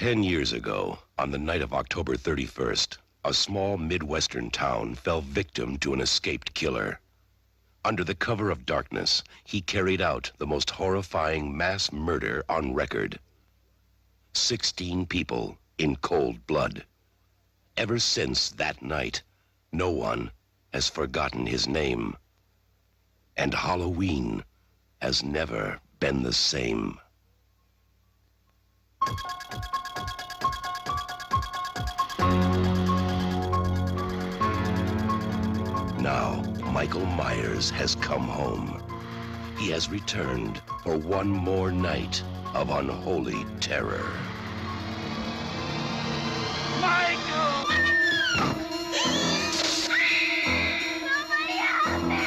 10 years ago, on the night of October 31st, a small Midwestern town fell victim to an escaped killer. Under the cover of darkness, he carried out the most horrifying mass murder on record. 16 people in cold blood. Ever since that night, no one has forgotten his name. And Halloween has never been the same. Now, Michael Myers has come home. He has returned for one more night of unholy terror. Michael! Somebody help me!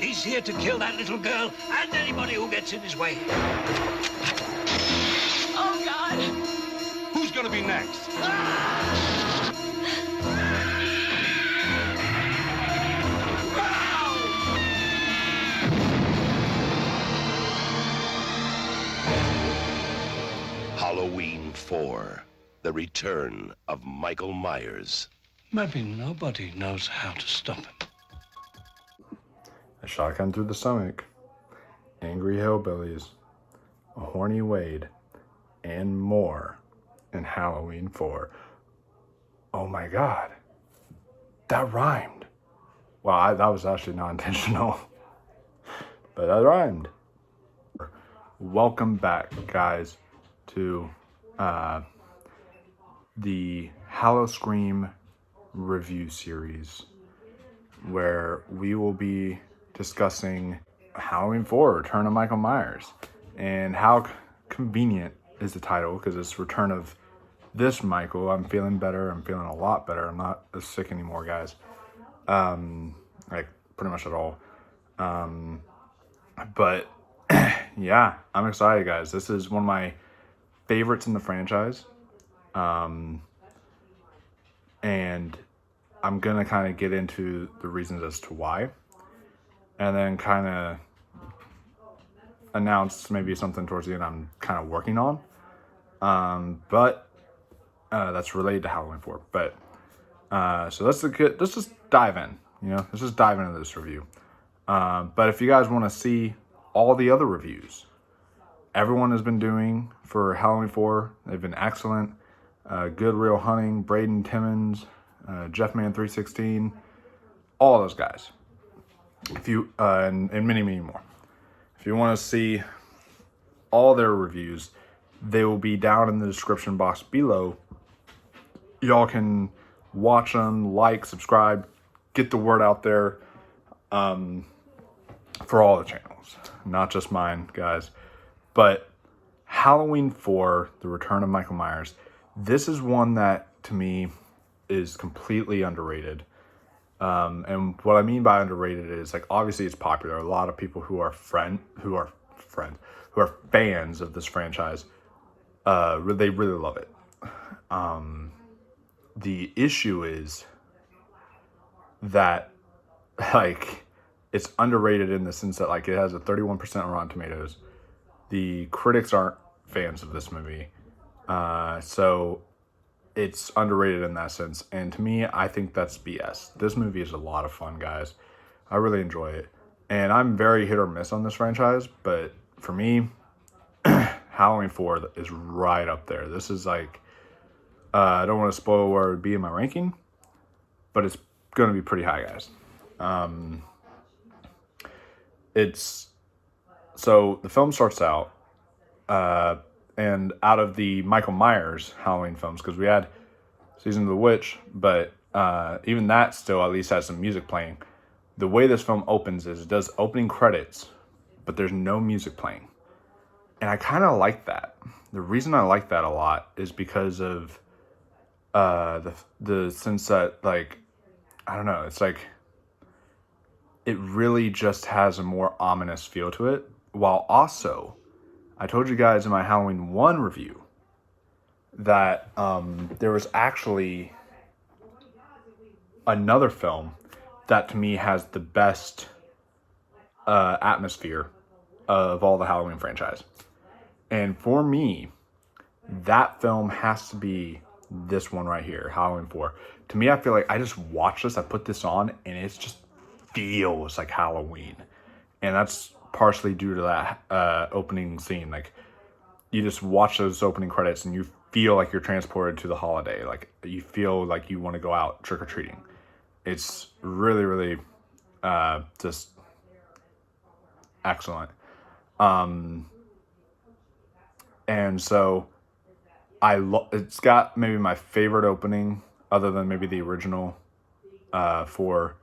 He's here to kill that little girl and anybody who gets in his way. Oh, God! Who's gonna be next? Halloween 4, The Return of Michael Myers. Maybe nobody knows how to stop him. A shotgun through the stomach, angry hillbillies, a horny Wade, and more in Halloween 4. Oh my God, that rhymed. Well, that was actually not intentional, but that rhymed. Welcome back, guys, to the HalloScream review series, where we will be discussing Halloween 4, Return of Michael Myers. And how convenient is the title, because it's Return of this Michael. I'm feeling better. I'm feeling a lot better. I'm not as sick anymore, guys. Like, pretty much at all. But, yeah, I'm excited, guys. This is one of my favorites in the franchise. And I'm going to kind of get into the reasons as to why. And then kind of announce maybe something towards the end I'm kind of working on. But that's related to Halloween 4. But so let's just dive in. Let's just dive into this review. But if you guys want to see all the other reviews everyone has been doing for Halloween 4, they've been excellent. Good Real Hunting, Braden Timmons, Jeffman316, all those guys. If you and many more. If you want to see all their reviews, they will be down in the description box below. Y'all can watch them, like, subscribe, get the word out there for all the channels, not just mine, guys. But Halloween 4, The Return of Michael Myers, this is one that, to me, is completely underrated. And what I mean by underrated is, like, obviously it's popular. A lot of people who are fans of this franchise, they really love it. The issue is that, like, it's underrated in the sense that, like, it has a 31% on Rotten Tomatoes. The critics aren't fans of this movie. So it's underrated in that sense. And to me, I think that's BS. This movie is a lot of fun, guys. I really enjoy it. And I'm very hit or miss on this franchise. But for me, Halloween 4 is right up there. This is like, I don't want to spoil where it would be in my ranking, but it's going to be pretty high, guys. So the film starts out, and out of the Michael Myers Halloween films, because we had Season of the Witch, but even that still at least has some music playing. The way this film opens is it does opening credits, but there's no music playing. And I kind of like that. The reason I like that a lot is because of the sense that, like, I don't know, it's like it really just has a more ominous feel to it. While also, I told you guys in my Halloween 1 review that there was actually another film that to me has the best atmosphere of all the Halloween franchise. And for me, that film has to be this one right here, Halloween 4. To me, I feel like I just watch this, I put this on, and it just feels like Halloween. And that's partially due to that opening scene. Like, you just watch those opening credits and you feel like you're transported to the holiday. Like, you feel like you want to go out trick-or-treating. It's really, really just excellent. And so it's got maybe my favorite opening, other than maybe the original, for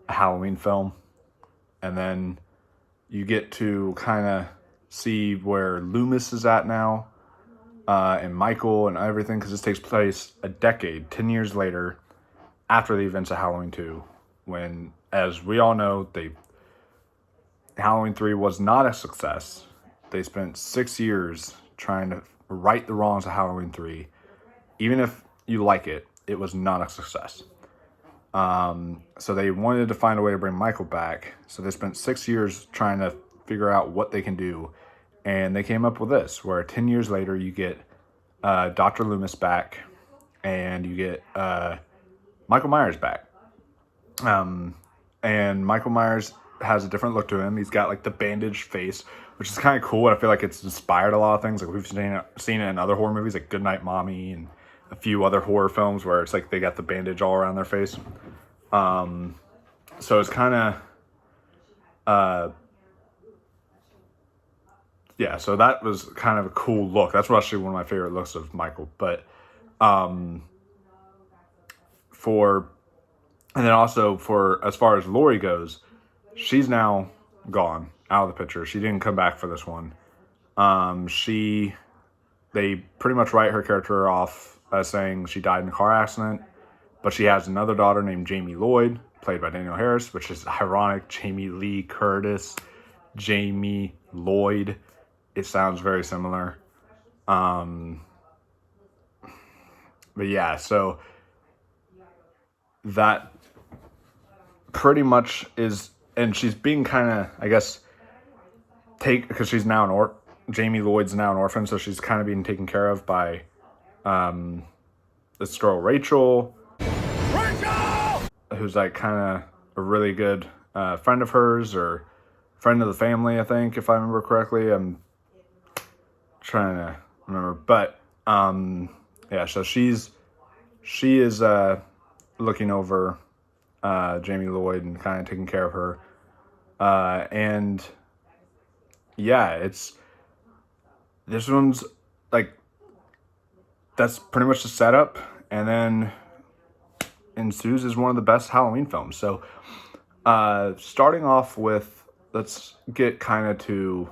a Halloween film. And then you get to kind of see where Loomis is at now, and Michael and everything, because this takes place a decade, 10 years later, after the events of Halloween 2, when, as we all know, Halloween 3 was not a success. They spent 6 years trying to right the wrongs of Halloween 3. Even if you like it, it was not a success. So they wanted to find a way to bring Michael back. So they spent 6 years trying to figure out what they can do. And they came up with this, where 10 years later you get Dr. Loomis back, and you get Michael Myers back. And Michael Myers has a different look to him. He's got like the bandaged face, which is kind of cool. And I feel like it's inspired a lot of things. Like we've seen it in other horror movies, like Goodnight Mommy and a few other horror films where it's like they got the bandage all around their face. So it's kind of, yeah, so that was kind of a cool look. That's actually one of my favorite looks of Michael. But, and then also for, as far as Laurie goes, she's now gone out of the picture. She didn't come back for this one. They pretty much write her character off as saying she died in a car accident, but she has another daughter named Jamie Lloyd, played by Daniel Harris, which is ironic. Jamie Lee Curtis, Jamie Lloyd. It sounds very similar. But yeah, so that pretty much is, and she's being kind of, I guess, because she's now Jamie Lloyd's now an orphan, so she's kind of being taken care of by this girl Rachel, who's like kind of a really good friend of hers, or friend of the family, I think, if I remember correctly. I'm trying to remember, but yeah, so she is looking over Jamie Lloyd and kind of taking care of her, and yeah, this one's like, that's pretty much the setup, and then ensues is one of the best Halloween films. So starting off with, let's get kind of to,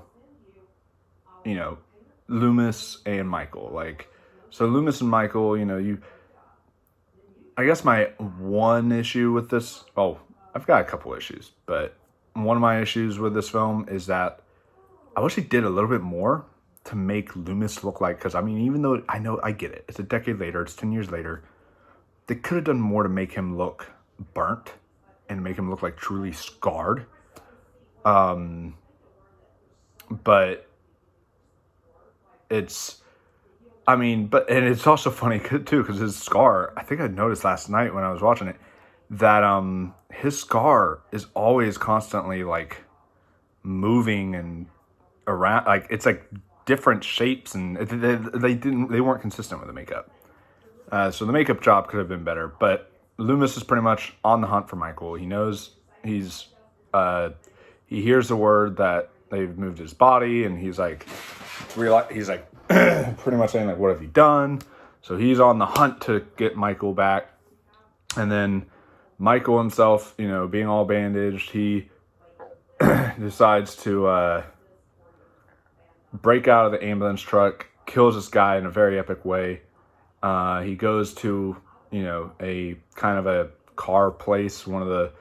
Loomis and Michael. Like, so Loomis and Michael, I guess my one issue with this, I've got a couple issues, but one of my issues with this film is that I wish he did a little bit more to make Loomis look like, because I mean, even though I get it, it's a decade later, it's 10 years later, they could have done more to make him look burnt and make him look like truly scarred. But it's also funny too, because his scar, I think I noticed last night when I was watching it, that his scar is always constantly like moving and around, like it's like different shapes, and they weren't consistent with the makeup. So the makeup job could have been better, but Loomis is pretty much on the hunt for Michael. He knows he hears the word that they've moved his body, and he's like pretty much saying like, what have you done? So he's on the hunt to get Michael back. And then Michael himself, being all bandaged, he decides to break out of the ambulance truck, kills this guy in a very epic way. He goes to, a kind of a car place, one of the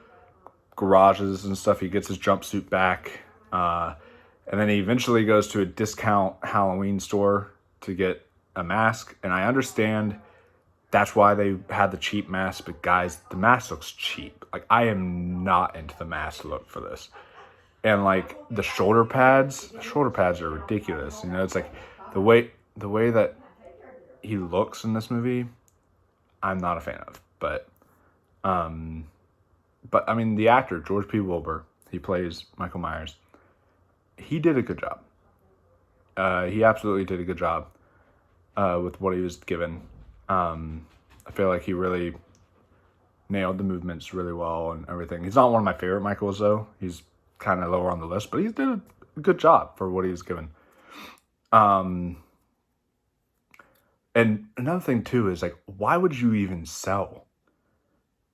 garages and stuff. He gets his jumpsuit back. And then he eventually goes to a discount Halloween store to get a mask. And I understand that's why they had the cheap mask. But guys, the mask looks cheap. Like, I am not into the mask look for this. And like the shoulder pads are ridiculous. It's like the way that he looks in this movie, I'm not a fan of. But I mean, the actor, George P. Wilbur, he plays Michael Myers. He did a good job. He absolutely did a good job with what he was given. I feel like he really nailed the movements really well and everything. He's not one of my favorite Michaels, though. He's kind of lower on the list, but he did a good job for what he was given. And another thing, too, is, like, why would you even sell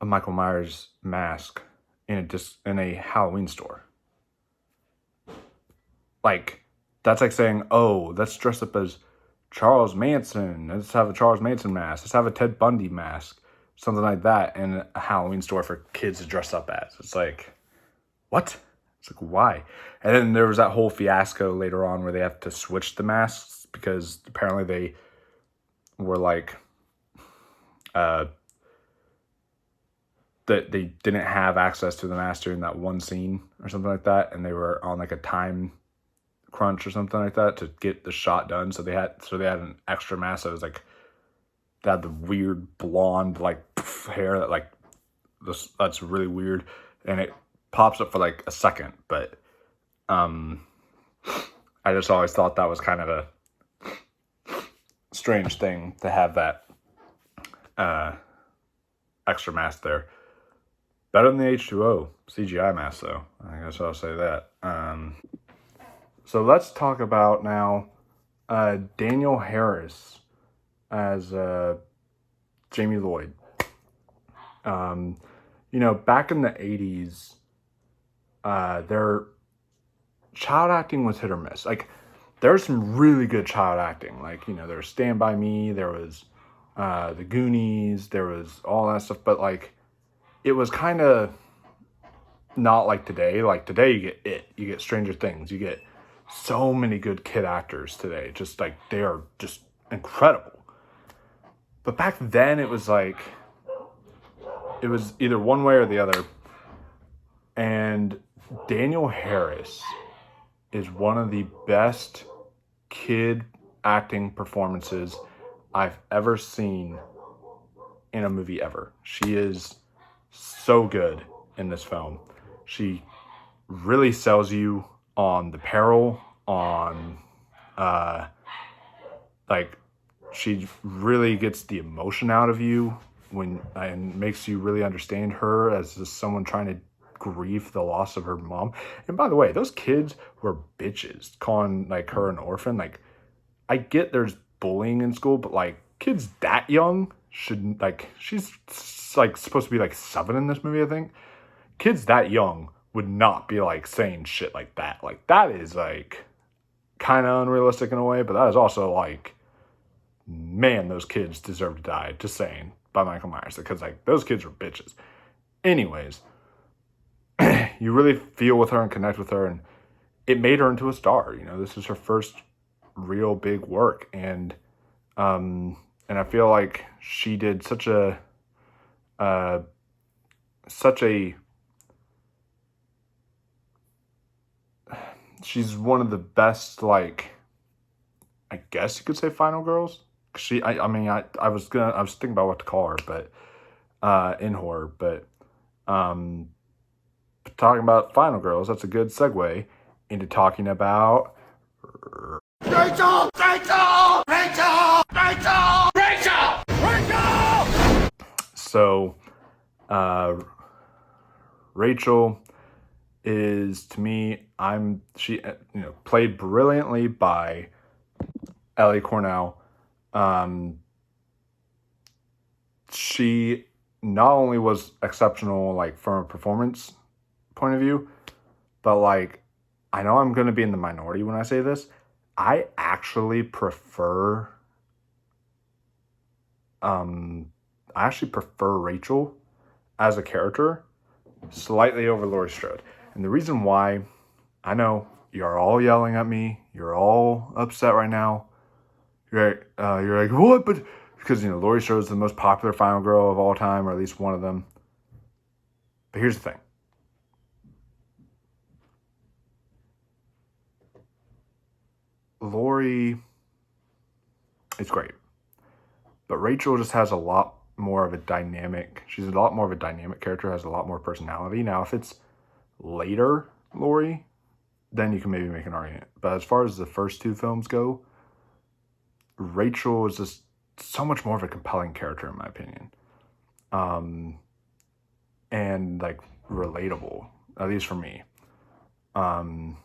a Michael Myers mask in a Halloween store? Like, that's like saying, oh, let's dress up as Charles Manson. Let's have a Charles Manson mask. Let's have a Ted Bundy mask. Something like that in a Halloween store for kids to dress up as. It's like, what? It's like, why? And then there was that whole fiasco later on where they have to switch the masks because apparently they were like, that they didn't have access to the mask during that one scene or something like that. And they were on like a time crunch or something like that to get the shot done. So they had an extra mask that was like, they had the weird blonde like hair that like that's really weird, and it pops up for like a second. But I just always thought that was kind of a strange thing to have that extra mask there. Better than the H2O CGI mask, though. I guess I'll say that. So let's talk about now Daniel Harris as Jamie Lloyd. Back in the 80s, their child acting was hit or miss. Like, there's some really good child acting. Like, there was Stand By Me, there was The Goonies, there was all that stuff. But, like, it was kind of not like today. Like, today you get It, you get Stranger Things, you get so many good kid actors today. Just, like, they are just incredible. But back then, it was like, it was either one way or the other. And Daniel Harris is one of the best kid acting performances I've ever seen in a movie ever. She is so good in this film. She really sells you on the peril, on she really gets the emotion out of you and makes you really understand her as just someone trying to grieve the loss of her mom. And by the way, those kids were bitches calling like her an orphan. Like, I get there's bullying in school, but like kids that young shouldn't, like, she's like supposed to be like 7 in this movie, I think. Kids that young would not be like saying shit like that. Like, that is like kind of unrealistic in a way, but that is also like, man, those kids deserve to die, just saying, by Michael Myers, because like those kids were bitches. Anyways, you really feel with her and connect with her, and it made her into a star. This is her first real big work, and I feel like she did such a she's one of the best, like, I guess you could say final girls. I was thinking about what to call her, but in horror, but talking about final girls, that's a good segue into talking about Rachel. So, Rachel is, to me, she played brilliantly by Ellie Cornell. She not only was exceptional, like, from a performance point of view, but like, I know I'm going to be in the minority when I say this. I actually prefer Rachel as a character slightly over Laurie Strode. And the reason why, I know you're all yelling at me, you're all upset right now. You're like, what? But because Laurie Strode is the most popular final girl of all time, or at least one of them. But here's the thing. Laurie is great. But Rachel just has a lot more of a dynamic. She's a lot more of a dynamic character, has a lot more personality. Now, if it's later Laurie, then you can maybe make an argument. But as far as the first two films go, Rachel is just so much more of a compelling character, in my opinion. And like relatable, at least for me. And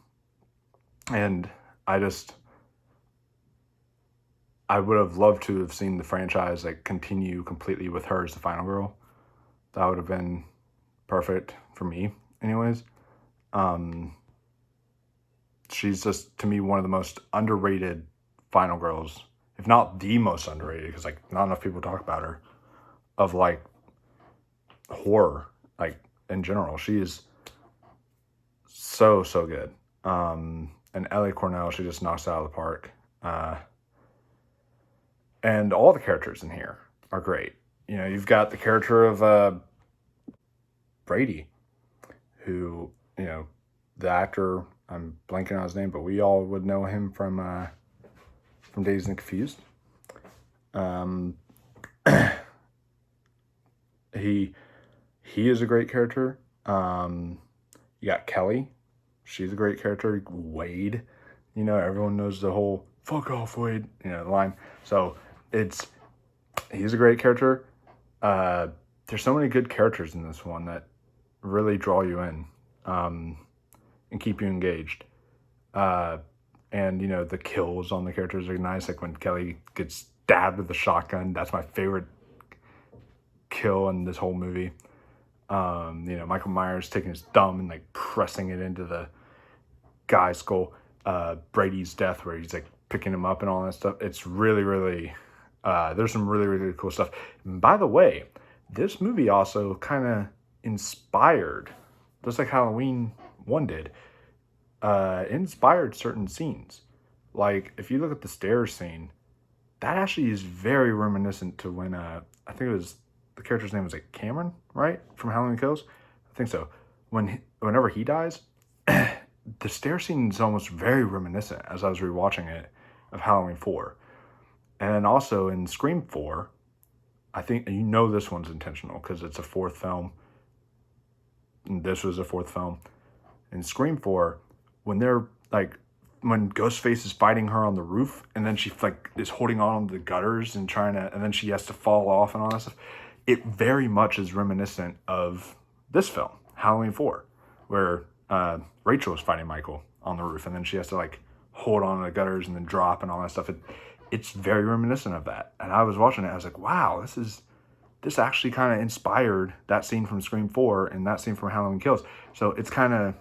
I would have loved to have seen the franchise like continue completely with her as the final girl. That would have been perfect for me, anyways. She's just, to me, one of the most underrated final girls, if not the most underrated, because like not enough people talk about her, of like horror, like in general. She is so good. And Ellie Cornell, she just knocks it out of the park. And all the characters in here are great. You know, you've got the character of Brady, who, you know, the actor, I'm blanking on his name, but we all would know him from Dazed and Confused. He is a great character. You got Kelly. She's a great character. Wade, you know, everyone knows the whole "fuck off, Wade," you know, line. So he's a great character. There's so many good characters in this one that really draw you in, and keep you engaged. And you know, the kills on the characters are nice. Like when Kelly gets stabbed with a shotgun, that's my favorite kill in this whole movie. You know, Michael Myers taking his thumb and like pressing it into the guy's skull. Brady's death, where he's like picking him up and all that stuff. It's really there's some really cool stuff. And by the way, this movie also kind of inspired, just like Halloween 1 did, inspired certain scenes. Like if you look at the stairs scene, that actually is very reminiscent to when I think it was, the character's name was like Cameron, right, from Halloween Kills. I think so. Whenever he dies, the stair scene is almost very reminiscent, as I was rewatching it, of Halloween 4. And then also in Scream 4, I think, you know, this one's intentional because it's a fourth film. And this was a fourth film. In Scream 4, when Ghostface is fighting her on the roof, and then she like is holding on to the gutters and and then she has to fall off and all that stuff. It very much is reminiscent of this film, Halloween 4, where Rachel is fighting Michael on the roof, and then she has to like hold on to the gutters and then drop and all that stuff. It's very reminiscent of that. And I was watching it, I was like, wow, this actually kind of inspired that scene from Scream 4 and that scene from Halloween Kills. So it's kind of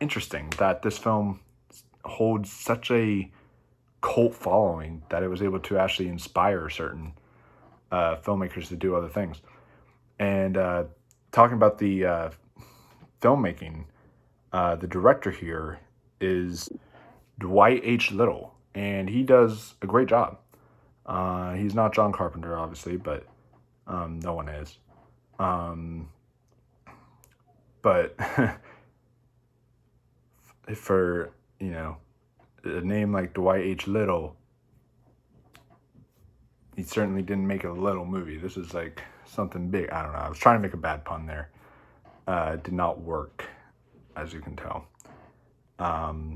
interesting that this film holds such a cult following that it was able to actually inspire certain filmmakers to do other things. And talking about the filmmaking, the director here is Dwight H. Little, and he does a great job. He's not John Carpenter, obviously, but no one is. But for, you know, a name like Dwight H. Little, he certainly didn't make a little movie. This is like something big. I don't know. I was trying to make a bad pun there. It did not work, as you can tell. But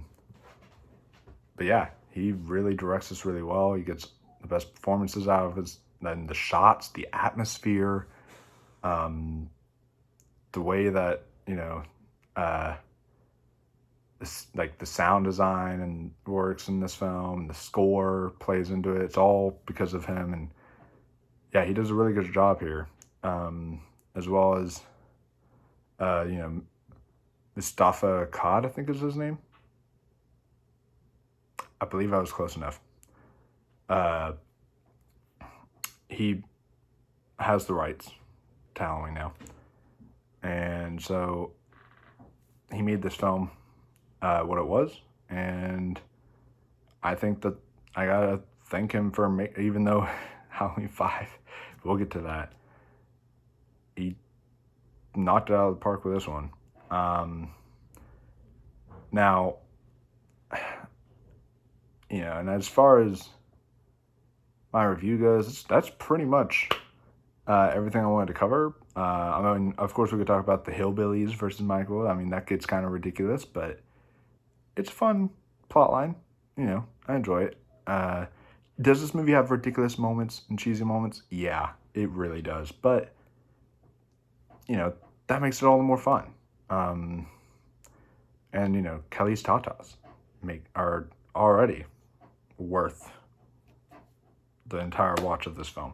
yeah, he really directs this really well. He gets the best performances out of his, then the shots, the atmosphere, the way that, you know, like the sound design and works in this film, the score plays into it. It's all because of him, and yeah, he does a really good job here, as well as you know, Mustafa Akkad, I think is his name. I believe I was close enough. He has the rights to Halloween now, and so he made this film what it was, and I think that I gotta thank him for even though Halloween 5, we'll get to that, he knocked it out of the park with this one. Now, you know, and as far as my review goes, that's pretty much everything I wanted to cover. I mean, of course, we could talk about the hillbillies versus Michael. I mean, that gets kind of ridiculous, but it's a fun plot line. You know, I enjoy it. Does this movie have ridiculous moments and cheesy moments? Yeah, it really does. But, you know, that makes it all the more fun. And, you know, Kelly's tatas are already worth the entire watch of this film.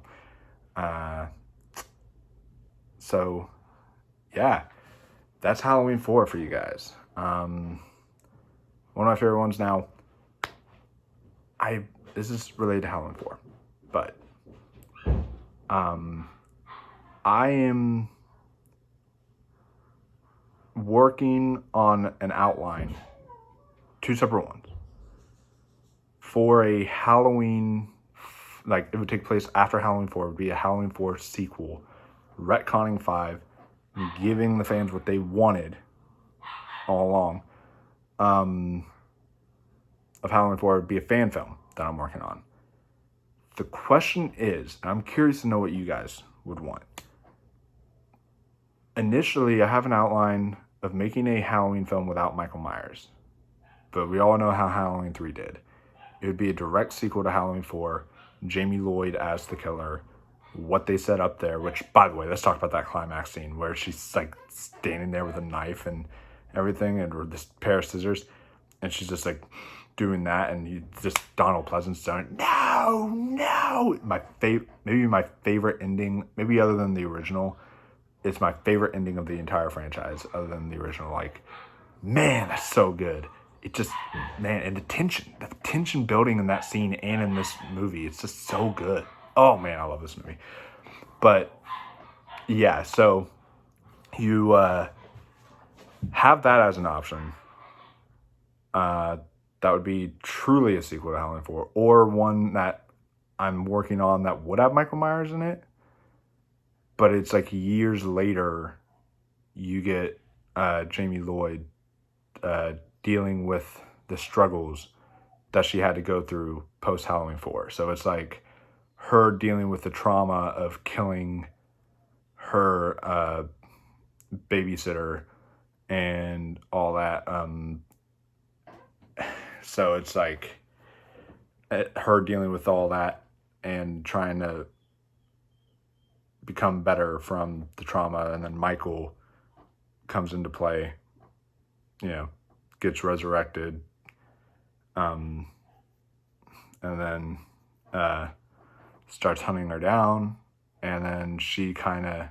So, yeah, that's Halloween 4 for you guys. One of my favorite ones now. This is related to Halloween 4, but I am working on an outline, 2 separate ones, for a Halloween, like it would take place after Halloween 4, it would be a Halloween 4 sequel, retconning 5, and giving the fans what they wanted all along. Of Halloween 4 would be a fan film that I'm working on. The question is, and I'm curious to know what you guys would want. Initially, I have an outline of making a Halloween film without Michael Myers. But we all know how Halloween 3 did. It would be a direct sequel to Halloween 4, Jamie Lloyd as the killer, what they set up there, which, by the way, let's talk about that climax scene where she's like standing there with a knife and everything, and this pair of scissors, and she's just like doing that, and Donald Pleasant's done, no! Maybe my favorite ending, maybe other than the original, it's my favorite ending of the entire franchise, other than the original. Like, man, that's so good. It just, man, and the tension building in that scene and in this movie, it's just so good. Oh man, I love this movie. But yeah, so you have that as an option. That would be truly a sequel to Halloween 4, or one that I'm working on that would have Michael Myers in it, but it's like years later, you get Jamie Lloyd dealing with the struggles that she had to go through post Halloween 4. So it's like her dealing with the trauma of killing her babysitter and all that. So it's like her dealing with all that and trying to become better from the trauma, and then Michael comes into play, you know, gets resurrected, and then starts hunting her down, and then she kind of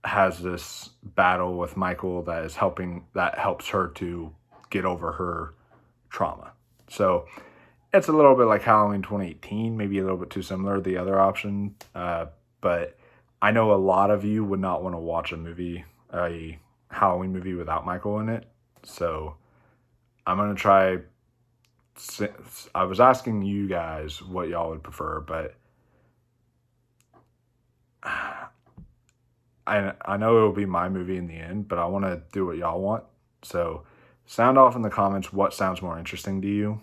has this battle with Michael that helps her to get over her trauma. So it's a little bit like Halloween 2018, maybe a little bit too similar to the other option, but I know a lot of you would not want to watch a Halloween movie without Michael in it. So I'm going to try. I was asking you guys what y'all would prefer, but I know it'll be my movie in the end, but I want to do what y'all want. So sound off in the comments what sounds more interesting to you.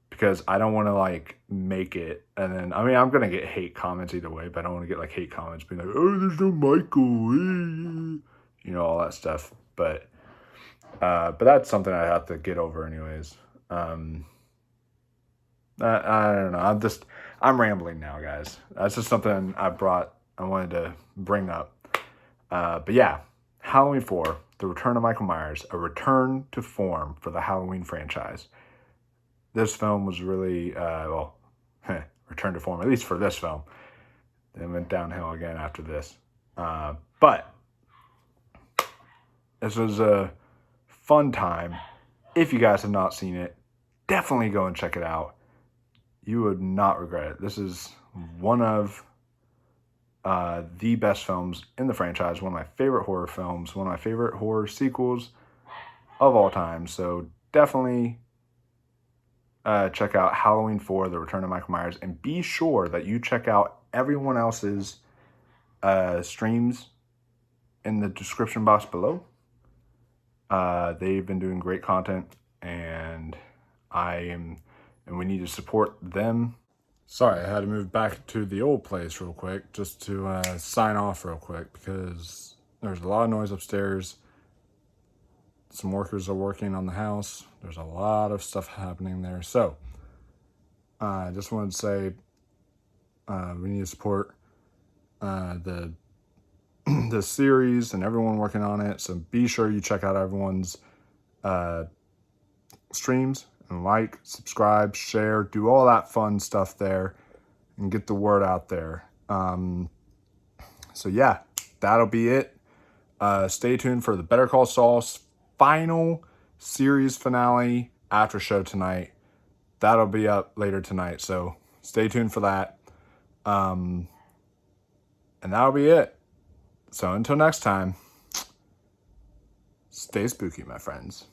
Because I don't want to like make it, and then I'm gonna get hate comments either way, but I don't want to get like hate comments being like, oh, there's no Michael, you know, all that stuff. But that's something I have to get over anyways. I don't know. I'm rambling now, guys. That's just something I wanted to bring up. But yeah, Halloween 4, the return of Michael Myers, a return to form for the Halloween franchise. This film was really, return to form, at least for this film. Then went downhill again after this. But this was a fun time. If you guys have not seen it, definitely go and check it out. You would not regret it. This is one of the best films in the franchise, one of my favorite horror films, one of my favorite horror sequels of all time. So definitely check out Halloween 4, The Return of Michael Myers, and be sure that you check out everyone else's streams in the description box below. They've been doing great content, and I am and we need to support them. Sorry, I had to move back to the old place real quick just to sign off real quick because there's a lot of noise upstairs. Some workers are working on the house. There's a lot of stuff happening there. So I just wanted to say we need to support the series and everyone working on it. So be sure you check out everyone's streams and like, subscribe, share, do all that fun stuff there and get the word out there. So yeah, that'll be it. Stay tuned for the Better Call Saul's final series finale after show tonight. That'll be up later tonight, so stay tuned for that. And that'll be it. So until next time, stay spooky, my friends.